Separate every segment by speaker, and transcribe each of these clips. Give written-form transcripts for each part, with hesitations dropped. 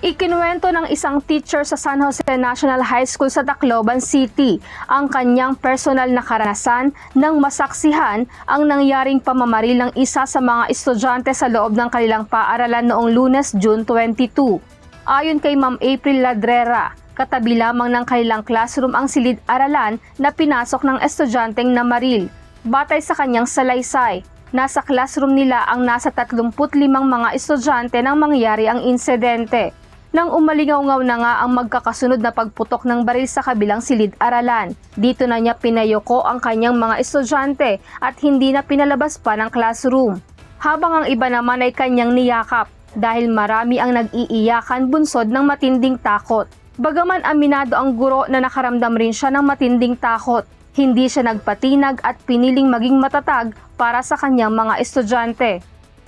Speaker 1: Ikinuwento ng isang teacher sa San Jose National High School sa Tacloban City ang kanyang personal na karanasan nang masaksihan ang nangyaring pamamaril ng isa sa mga estudyante sa loob ng kanilang paaralan noong Lunes, June 22. Ayon kay Ma'am April Ladrera, katabi lamang ng kanilang classroom ang silid-aralan na pinasok ng estudyanteng namaril. Batay sa kanyang salaysay, nasa classroom nila ang nasa 35 mga estudyante nang mangyari ang insidente. Nang umalingaw-ngaw na nga ang magkakasunod na pagputok ng baril sa kabilang silid-aralan, dito na niya pinayoko ang kanyang mga estudyante at hindi na pinalabas pa ng classroom. Habang ang iba naman ay kanyang niyakap dahil marami ang nag-iiyakan bunsod ng matinding takot. Bagaman aminado ang guro na nakaramdam rin siya ng matinding takot, hindi siya nagpatinag at piniling maging matatag para sa kanyang mga estudyante.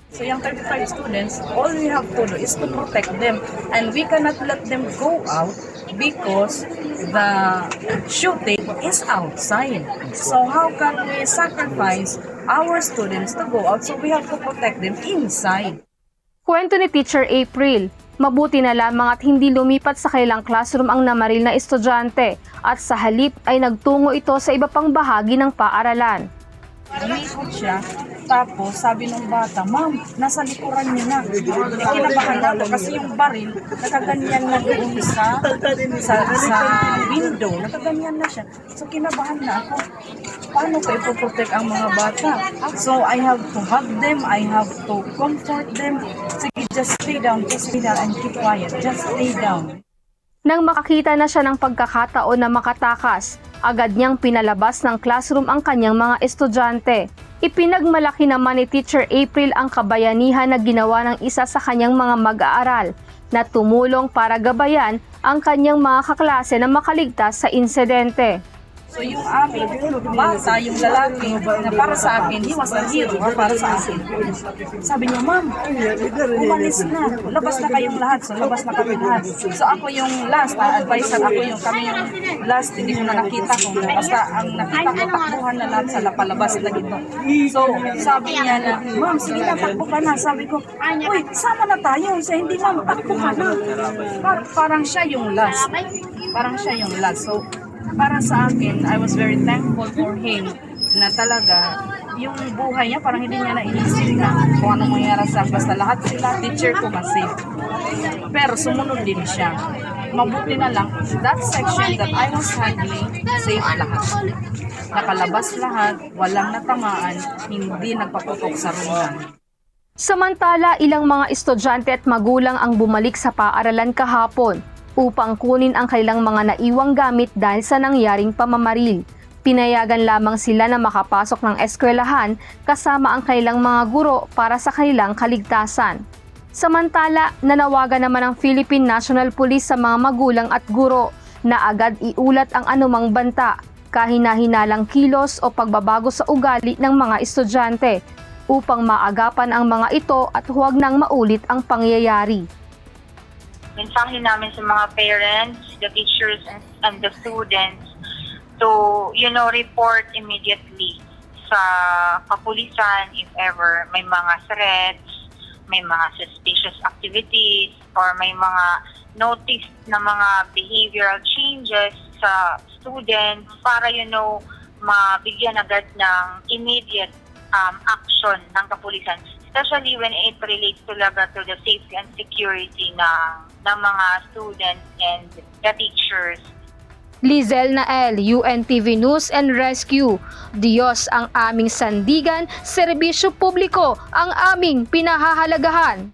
Speaker 2: So yung 35 students, all we have to do is to protect them, and we cannot let them go out because the shooting is outside. So how can we sacrifice our students to go out? So we have to protect them inside.
Speaker 1: Kwento ni Teacher April, mabuti na lamang at hindi lumipat sa kanilang classroom ang namaril na estudyante at sa halip ay nagtungo ito sa iba pang bahagi ng paaralan.
Speaker 2: Umikot siya, tapos sabi ng bata, "Ma'am, nasa likuran niyo na." Kinabahan na ako kasi yung baril, nakaganyan na doon sa window, nakaganyan na siya. So kinabahan na ako. Paano ko ipoprotect ang mga bata? So I have to hug them, I have to comfort them. Sige, just stay down and keep quiet. Just stay down.
Speaker 1: Nang makakita na siya ng pagkakataon na makatakas, agad niyang pinalabas ng classroom ang kanyang mga estudyante. Ipinagmalaki naman ni Teacher April ang kabayanihan na ginawa ng isa sa kanyang mga mag-aaral na tumulong para gabayan ang kanyang mga kaklase na makaligtas sa insidente.
Speaker 2: So yung aming bata, yung lalaki na para sa akin, he was a hero para sa akin. Sabi niya, "Ma'am, umalis na. Labas na kayong lahat." So labas na kami lahat. So ako yung last, advisor ako kami yung last, hindi ko na nakita kung basta ang nakita ko, takbuhan na lahat sa lapalabas na gito. So sabi niya na, "Ma'am, sige na, takbo ka na." Sabi ko, "Uy, sama na tayo." So hindi, "Ma'am, takbo ka na." Parang siya yung last. So para sa akin, I was very thankful for him na talaga yung buhay niya, parang hindi niya naisip na kung anong mangyara sa basta lahat sila, teacher ko ma-safe. Pero sumunod din siya. Mabuti na lang, that section that I was handling, safe lahat. Nakalabas lahat, walang natamaan, hindi nagpaputok sa rundan.
Speaker 1: Samantala, ilang mga estudyante at magulang ang bumalik sa paaralan kahapon upang kunin ang kanilang mga naiwang gamit dahil sa nangyaring pamamaril. Pinayagan lamang sila na makapasok ng eskwelahan kasama ang kanilang mga guro para sa kanilang kaligtasan. Samantala, nanawagan naman ang Philippine National Police sa mga magulang at guro na agad iulat ang anumang banta, kahina-hinalang kilos o pagbabago sa ugali ng mga estudyante upang maagapan ang mga ito at huwag nang maulit ang pangyayari.
Speaker 3: Mensahe namin sa mga parents, the teachers, and the students to, report immediately sa kapulisan if ever may mga threats, may mga suspicious activities, or may mga notice na mga behavioral changes sa students para, mabigyan agad ng immediate action ng kapulisan. Especially when it relates talaga to the safety and security ng mga students and the teachers.
Speaker 1: Lizel Nael, UNTV News and Rescue. Diyos ang aming sandigan, serbisyo publiko ang aming pinahahalagahan.